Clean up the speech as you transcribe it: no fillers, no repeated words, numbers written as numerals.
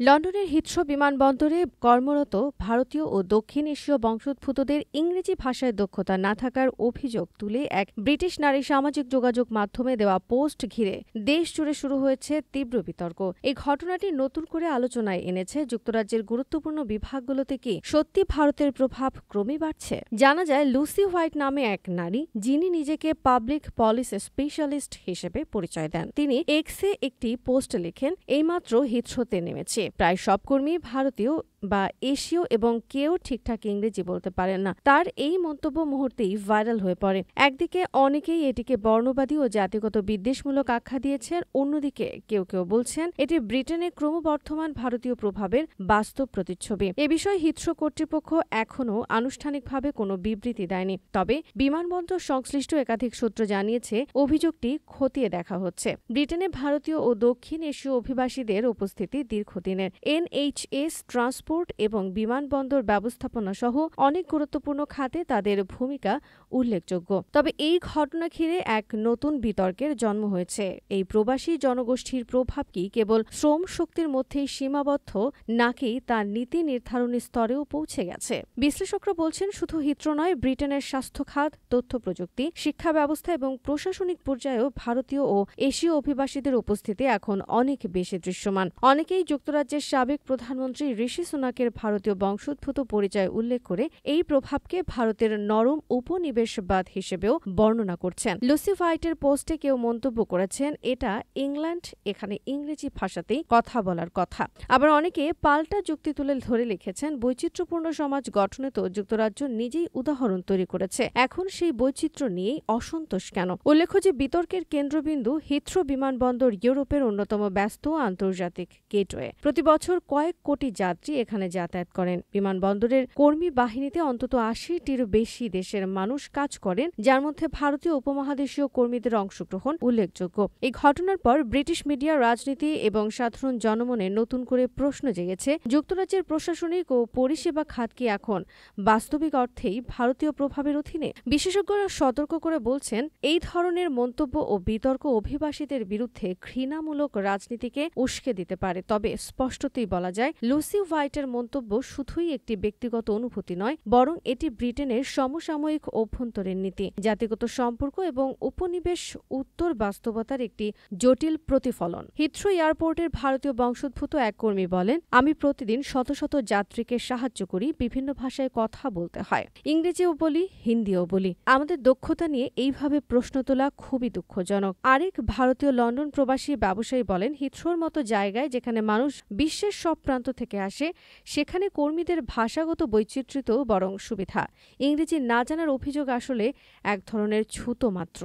লন্ডনের হিথ্রো বিমানবন্দরে কর্মরত ভারতীয় ও দক্ষিণ এশীয় বংশোদ্ভূতদের ইংরেজি ভাষায় দক্ষতা না থাকার অভিযোগ তুলে এক ব্রিটিশ নারী সামাজিক যোগাযোগ মাধ্যমে দেওয়া পোস্ট ঘিরে দেশ জুড়ে শুরু হয়েছে তীব্র বিতর্ক। এই ঘটনাটি নতুন করে আলোচনায় এনেছে যুক্তরাজ্যের গুরুত্বপূর্ণ বিভাগগুলোতে কি সত্যি ভারতের প্রভাব ক্রমেই বাড়ছে। জানা যায়, লুসি হোয়াইট নামে এক নারী, যিনি নিজেকে পাবলিক পলিসি স্পেশালিস্ট হিসেবে পরিচয় দেন, তিনি এক্সে একটি পোস্ট লেখেন, এইমাত্র হিথ্রোতে নেমেছে। প্রায় সব কর্মী ভারতীয় বা এশীয় এবং কেউ ঠিকঠাক ইংরেজি বলতে পারেন না। তার এই মন্তব্য মুহূর্তেই ভাইরাল হয়ে পড়ে। একদিকে অনেকেই এটিকে বর্ণবাদী ও জাতিগত বিদ্বেষমূলক আখ্যা দিয়েছেন, অন্যদিকে কেউ কেউ বলছেন এটি ব্রিটেনে ক্রমবর্ধমান ভারতীয় প্রভাবের বাস্তব প্রতিচ্ছবি। এ বিষয়ে হিথ্রো কর্তৃপক্ষ এখনও আনুষ্ঠানিকভাবে কোনো বিবৃতি দেয়নি। তবে বিমানবন্দর সংশ্লিষ্ট একাধিক সূত্র জানিয়েছে, অভিযোগটি খতিয়ে দেখা হচ্ছে। ব্রিটেনে ভারতীয় ও দক্ষিণ এশীয় অভিবাসীদের উপস্থিতি দীর্ঘদিনের। NHS, ট্রান্সপোর্ট এবং বিমানবন্দর ব্যবস্থাপনা সহ অনেক গুরুত্বপূর্ণ খাতে তাদের ভূমিকা উল্লেখযোগ্য। তবে এই ঘটনা ঘিরে এক নতুন বিতর্কের জন্ম হয়েছে। এই প্রবাসী জনগোষ্ঠীর প্রভাব কি কেবল শ্রম শক্তির মধ্যেই সীমাবদ্ধ, নাকি তা নীতি নির্ধারণী স্তরেও পৌঁছে গেছে? বিশ্লেষকরা বলছেন, শুধু হিথ্রো নয়, ব্রিটেনের স্বাস্থ্য খাত, তথ্য প্রযুক্তি, শিক্ষা ব্যবস্থা এবং প্রশাসনিক পর্যায়েও ভারতীয় ও এশীয় অভিবাসীদের উপস্থিতি এখন অনেক বেশি দৃশ্যমান। অনেকেই যুক্তরাজ্যের সাবেক প্রধানমন্ত্রী ঋষি সুনাকের ভারতীয় বংশোদ্ভূত পরিচয় উল্লেখ করে এই প্রভাবকে ভারতের নরম উপনিবেশবাদ হিসেবেও বর্ণনা করছেন। লুসি হোয়াইটের পোস্টে কেউ মন্তব্য করেছেন, এটা ইংল্যান্ড, এখানে ইংরেজি ভাষাতেই কথা বলার কথা। আবার অনেকে পাল্টা যুক্তি তুলে ধরে লিখেছেন, বৈচিত্র্যপূর্ণ সমাজ গঠনে তো যুক্তরাজ্য নিজেই উদাহরণ তৈরি করেছে, এখন সেই বৈচিত্র্য নিয়েই অসন্তোষ কেন? উল্লেখ্য যে বিতর্কের কেন্দ্রবিন্দু হিথ্রো বিমানবন্দর ইউরোপের অন্যতম ব্যস্ত আন্তর্জাতিক গেটওয়ে। প্রতি বছর কয়েক কোটি যাত্রী এখানে যাতায়াত করেন। বিমানবন্দরের কর্মী বাহিনীতে অন্তত ৮০টিরও বেশি দেশের মানুষ কাজ করেন, যার মধ্যে ভারতীয় উপমহাদেশীয় কর্মীদের অংশগ্রহণ উল্লেখযোগ্য। এই ঘটনার পর ব্রিটিশ মিডিয়া, রাজনীতি এবং সাধারণ জনমনে নতুন করে প্রশ্ন জেগেছে, যুক্তরাজ্যের প্রশাসনিক ও পরিষেবা খাত কি এখন বাস্তবিক অর্থেই ভারতীয় প্রভাবের অধীনে? বিশেষজ্ঞরা সতর্ক করে বলছেন, এই ধরনের মন্তব্য ও বিতর্ক অভিবাসীদের বিরুদ্ধে ঘৃণামূলক রাজনীতিকে উস্কে দিতে পারে। তবে স্পষ্টতই বলা যায়, লুসি হোয়াইটের মন্তব্য শুধুই একটি ব্যক্তিগত অনুভূতি নয়, বরং এটি ব্রিটেনের সমসাময়িক অভ্যন্তরীণ নীতি, জাতিগত সম্পর্ক এবং উপনিবেশ উত্তর বাস্তবতার একটি জটিল প্রতিফলন। হিথ্রো এয়ারপোর্টের ভারতীয় বংশোদ্ভূত এক কর্মী বলেন, আমি প্রতিদিন শত শত যাত্রীকে সাহায্য করি, বিভিন্ন ভাষায় কথা বলতে হয়, ইংরেজিও বলি, হিন্দিও বলি। আমাদের দক্ষতা নিয়ে এইভাবে প্রশ্ন তোলা খুবই দুঃখজনক। আরেক ভারতীয় লন্ডন প্রবাসী ব্যবসায়ী বলেন, হিথ্রোর মতো জায়গায় যেখানে মানুষ বিশ্বের সব প্রান্ত থেকে আসে, সেখানে কর্মীদের ভাষাগত বৈচিত্র্য বরং সুবিধা। ইংরেজি না জানার অভিযোগ আসলে এক ধরনের ছুতো মাত্র।